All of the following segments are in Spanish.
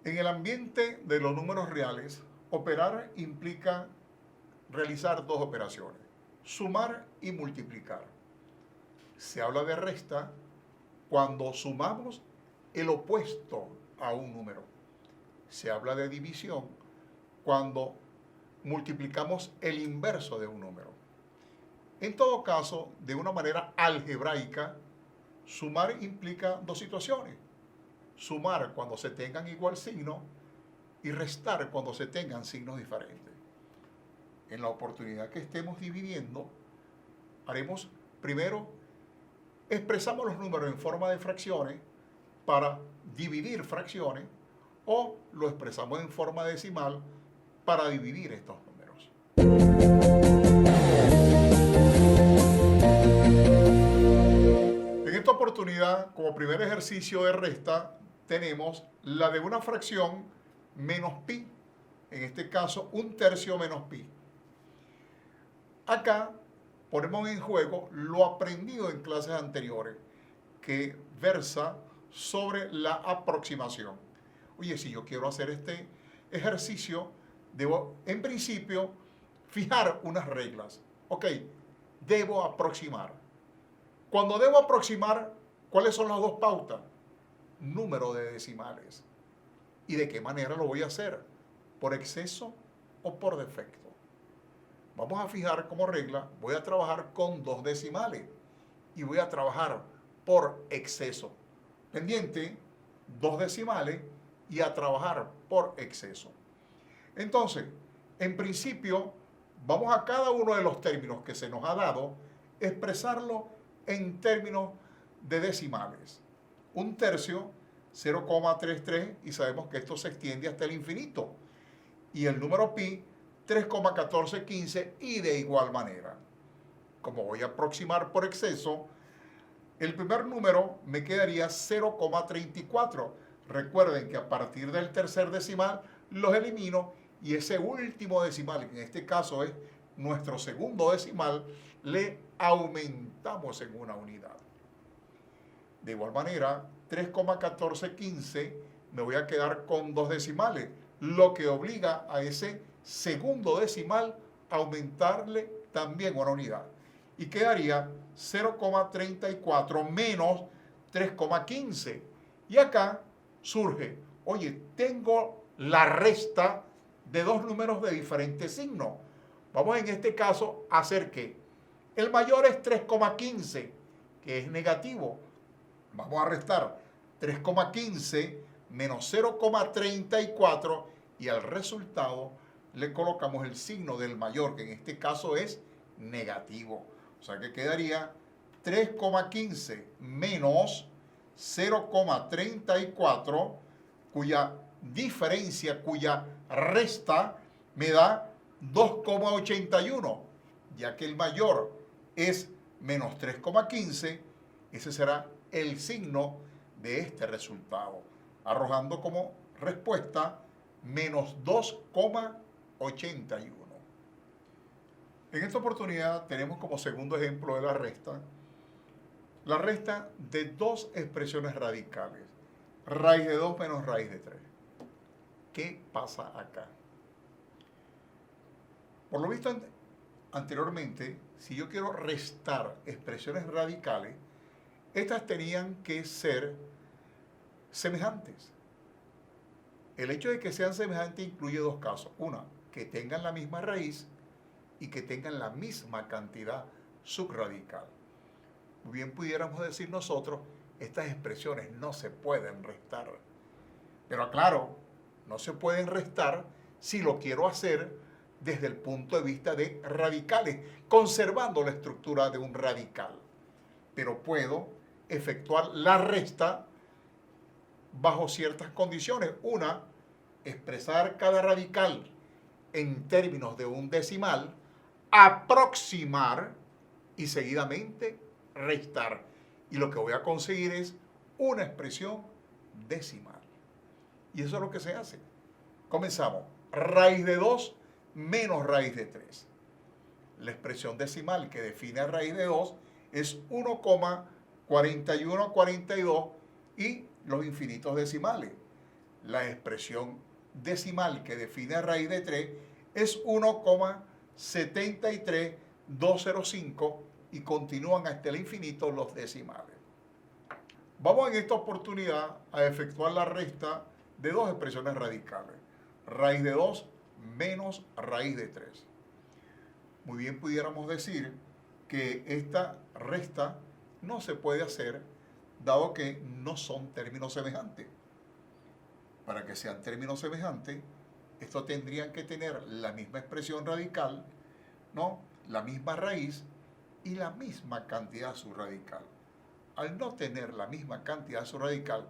En el ambiente de los números reales, operar implica realizar dos operaciones, sumar y multiplicar. Se habla de resta cuando sumamos el opuesto a un número. Se habla de división cuando multiplicamos el inverso de un número. En todo caso, de una manera algebraica, sumar implica dos situaciones. Sumar cuando se tengan igual signo y restar cuando se tengan signos diferentes. En la oportunidad que estemos dividiendo, haremos primero, expresamos los números en forma de fracciones para dividir fracciones o lo expresamos en forma decimal para dividir estos números. En esta oportunidad, como primer ejercicio de resta, tenemos la de una fracción menos pi, en este caso 1/3 menos pi. Acá ponemos en juego lo aprendido en clases anteriores, que versa sobre la aproximación. Oye, si yo quiero hacer este ejercicio, debo en principio fijar unas reglas. Ok, debo aproximar. Cuando debo aproximar, ¿cuáles son las dos pautas? Número de decimales. ¿Y de qué manera lo voy a hacer? ¿Por exceso o por defecto? Vamos a fijar como regla, voy a trabajar con dos decimales y voy a trabajar por exceso. Pendiente, dos decimales y a trabajar por exceso. Entonces, en principio, vamos a cada uno de los términos que se nos ha dado, expresarlo en términos de decimales. 1/3, 0,33, y sabemos que esto se extiende hasta el infinito. Y el número pi, 3,1415, y de igual manera. Como voy a aproximar por exceso, el primer número me quedaría 0,34. Recuerden que a partir del tercer decimal los elimino y ese último decimal, que en este caso es nuestro segundo decimal, le aumentamos en una unidad. De igual manera, 3,1415 me voy a quedar con dos decimales, lo que obliga a ese segundo decimal a aumentarle también una unidad. Y quedaría 0,34 menos 3,15. Y acá surge, oye, tengo la resta de dos números de diferente signo. Vamos en este caso a hacer que el mayor es 3,15, que es negativo. Vamos a restar 3,15 menos 0,34 y al resultado le colocamos el signo del mayor, que en este caso es negativo. O sea que quedaría 3,15 menos 0,34, cuya diferencia, cuya resta me da 2,81. Ya que el mayor es menos 3,15, ese será el signo de este resultado, arrojando como respuesta menos 2,81. En esta oportunidad tenemos como segundo ejemplo de la resta de dos expresiones radicales, raíz de 2 menos raíz de 3. ¿Qué pasa acá? Por lo visto anteriormente, si yo quiero restar expresiones radicales, estas tenían que ser semejantes. El hecho de que sean semejantes incluye dos casos. Una, que tengan la misma raíz y que tengan la misma cantidad subradical. Bien pudiéramos decir nosotros, estas expresiones no se pueden restar. Pero claro, no se pueden restar si lo quiero hacer desde el punto de vista de radicales, conservando la estructura de un radical. Pero puedo efectuar la resta bajo ciertas condiciones. Una, expresar cada radical en términos de un decimal, aproximar y seguidamente restar. Y lo que voy a conseguir es una expresión decimal. Y eso es lo que se hace. Comenzamos. Raíz de 2 menos raíz de 3. La expresión decimal que define a raíz de 2 es 1,4142 y los infinitos decimales. la expresión decimal que define a raíz de 3 es 1,73205 y continúan hasta el infinito los decimales. Vamos en esta oportunidad a efectuar la resta de dos expresiones radicales. Raíz de 2 menos raíz de 3. Muy bien pudiéramos decir que esta resta no se puede hacer dado que no son términos semejantes. Para que sean términos semejantes, estos tendrían que tener la misma expresión radical, ¿no? La misma raíz y la misma cantidad subradical. Al no tener la misma cantidad subradical,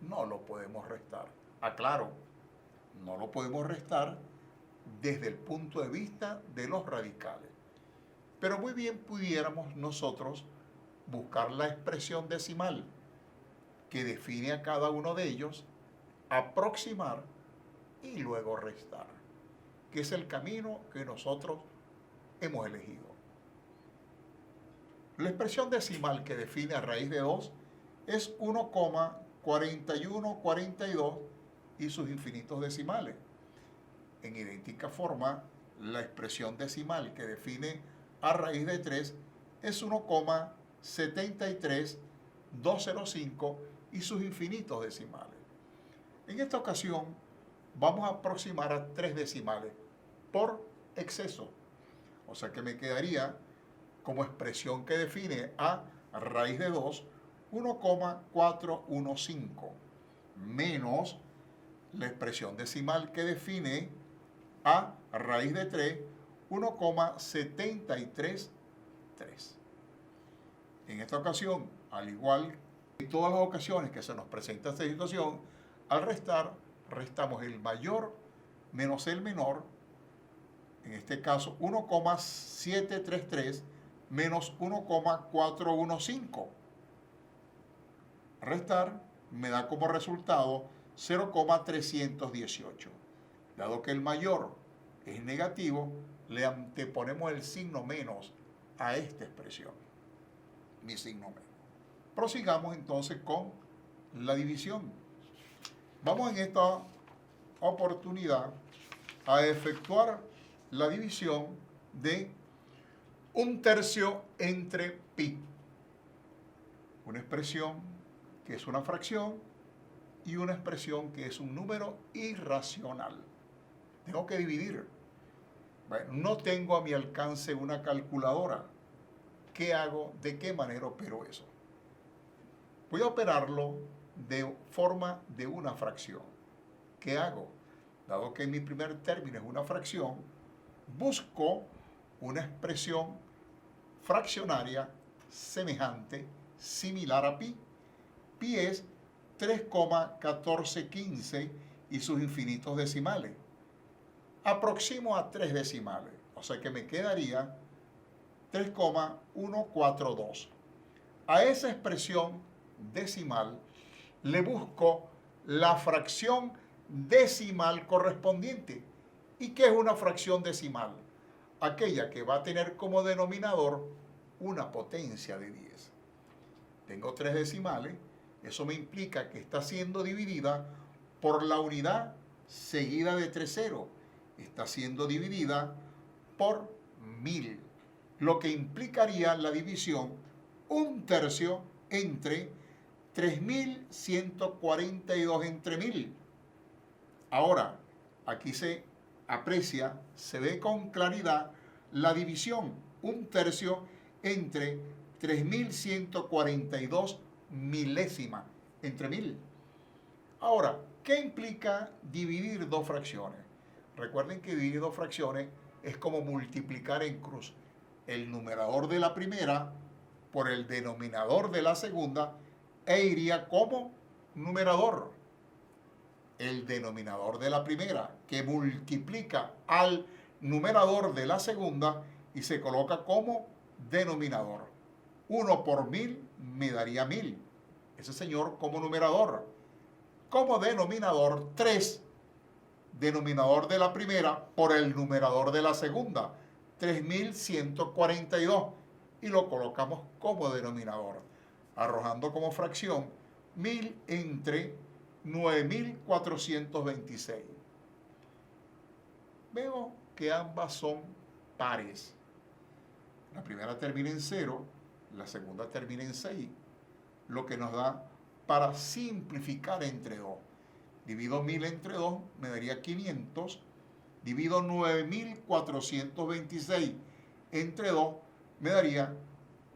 no lo podemos restar. Aclaro, no lo podemos restar desde el punto de vista de los radicales. Pero muy bien pudiéramos nosotros buscar la expresión decimal que define a cada uno de ellos, aproximar y luego restar, que es el camino que nosotros hemos elegido. La expresión decimal que define a raíz de 2 es 1,4142 y sus infinitos decimales. En idéntica forma, la expresión decimal que define a raíz de 3 es 1,73205 y sus infinitos decimales. En esta ocasión vamos a aproximar a 3 decimales por exceso. O sea que me quedaría como expresión que define a raíz de 2 1,415 menos la expresión decimal que define a raíz de 3 1,733. En esta ocasión, al igual que en todas las ocasiones que se nos presenta esta situación, al restar, restamos el mayor menos el menor, en este caso 1,733 menos 1,415. Restar me da como resultado 0,318. Dado que el mayor es negativo, le anteponemos el signo menos a esta expresión, mi signo menos. Prosigamos entonces con la división. Vamos en esta oportunidad a efectuar la división de 1/3 entre pi, una expresión que es una fracción y una expresión que es un número irracional. Tengo que dividir. Bueno, no tengo a mi alcance una calculadora. ¿Qué hago? ¿De qué manera opero eso? Voy a operarlo de forma de una fracción. ¿Qué hago? Dado que mi primer término es una fracción, busco una expresión fraccionaria semejante, similar a pi. Pi es 3,1415 y sus infinitos decimales. Aproximo a 3 decimales, o sea que me quedaría 3,142. A esa expresión decimal le busco la fracción decimal correspondiente. ¿Y qué es una fracción decimal? Aquella que va a tener como denominador una potencia de 10. Tengo 3 decimales, eso me implica que está siendo dividida por la unidad seguida de 3 ceros. Está siendo dividida por 1000, lo que implicaría la división 1/3 entre 3142 entre 1000. Ahora, aquí se aprecia, se ve con claridad la división 1/3 entre 3142 milésimas entre 1000. Ahora, ¿qué implica dividir dos fracciones? Recuerden que dividir dos fracciones es como multiplicar en cruz el numerador de la primera por el denominador de la segunda e iría como numerador el denominador de la primera que multiplica al numerador de la segunda y se coloca como denominador. 1 por 1000 me daría 1000. Ese señor como numerador. Como denominador 3, denominador de la primera por el numerador de la segunda, 3142, y lo colocamos como denominador, arrojando como fracción 1000 entre 9.426. Veo que ambas son pares. La primera termina en 0, la segunda termina en 6, lo que nos da para simplificar entre 2. Divido 1000 entre 2, me daría 500. Divido 9.426 entre 2, me daría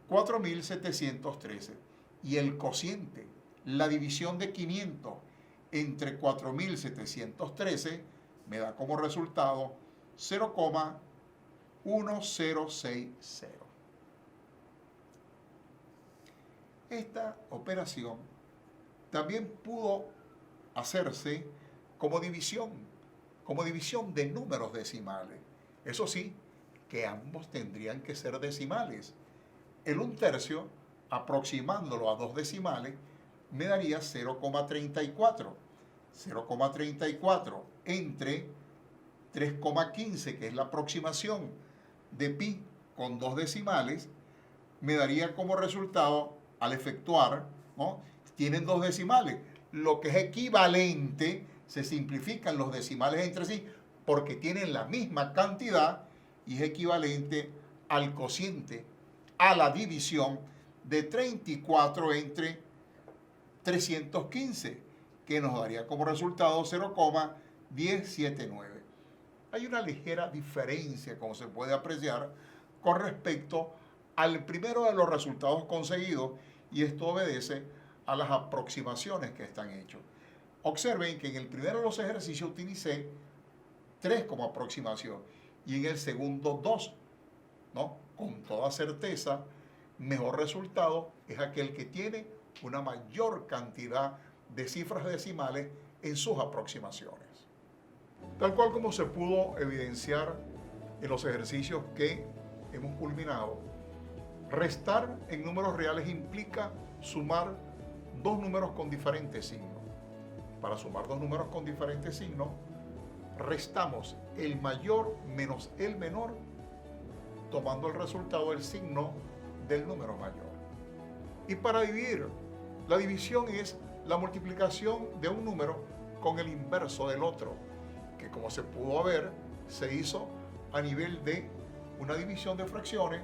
4.713. Y el cociente, la división de 500 entre 4.713, me da como resultado 0,1060. Esta operación también pudo hacerse como división de números decimales. Eso sí, que ambos tendrían que ser decimales. El 1/3, aproximándolo a 2 decimales, me daría 0,34. 0,34 entre 3,15, que es la aproximación de pi con 2 decimales, me daría como resultado, al efectuar, ¿no? Tienen 2 decimales, lo que es equivalente, se simplifican los decimales entre sí, porque tienen la misma cantidad y es equivalente al cociente, a la división de 34 entre 315, que nos daría como resultado 0,1079. Hay una ligera diferencia, como se puede apreciar, con respecto al primero de los resultados conseguidos, y esto obedece a las aproximaciones que están hechas. Observen que en el primero de los ejercicios utilicé 3 como aproximación y en el segundo 2, ¿no? Con toda certeza, mejor resultado es aquel que tiene una mayor cantidad de cifras decimales en sus aproximaciones. Tal cual como se pudo evidenciar en los ejercicios que hemos culminado, restar en números reales implica sumar 2 números con diferentes signos. Para sumar 2 números con diferentes signos, restamos el mayor menos el menor, tomando el resultado del signo del número mayor. Y para dividir, la división es la multiplicación de un número con el inverso del otro, que como se pudo ver, se hizo a nivel de una división de fracciones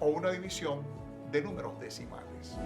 o una división de números decimales.